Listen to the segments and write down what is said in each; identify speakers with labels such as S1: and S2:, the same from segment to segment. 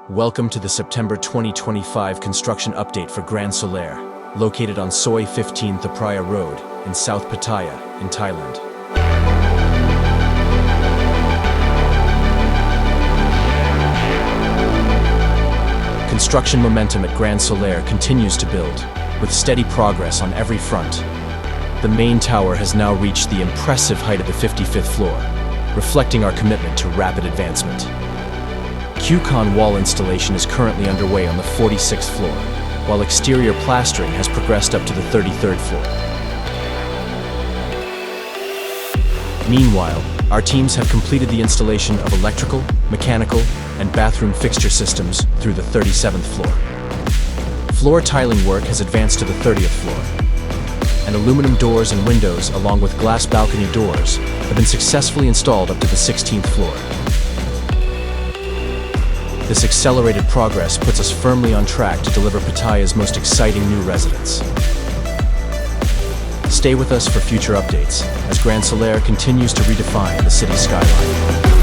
S1: Welcome to the September 2025 construction update for Grand Solaire, located on Soi 15 Thappraya Road in South Pattaya, in Thailand. Construction momentum at Grand Solaire continues to build, with steady progress on every front. The main tower has now reached the impressive height of the 55th floor, reflecting our commitment to rapid advancement. QCon wall installation is currently underway on the 46th floor, while exterior plastering has progressed up to the 33rd floor. Meanwhile, our teams have completed the installation of electrical, mechanical, and bathroom fixture systems through the 37th floor. Floor tiling work has advanced to the 30th floor, and aluminum doors and windows along with glass balcony doors have been successfully installed up to the 16th floor. This accelerated progress puts us firmly on track to deliver Pattaya's most exciting new residence. Stay with us for future updates as Grand Solaire continues to redefine the city's skyline.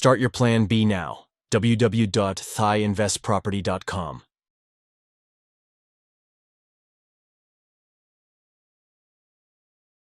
S1: Start your plan B now. www.THAI-investproperty.com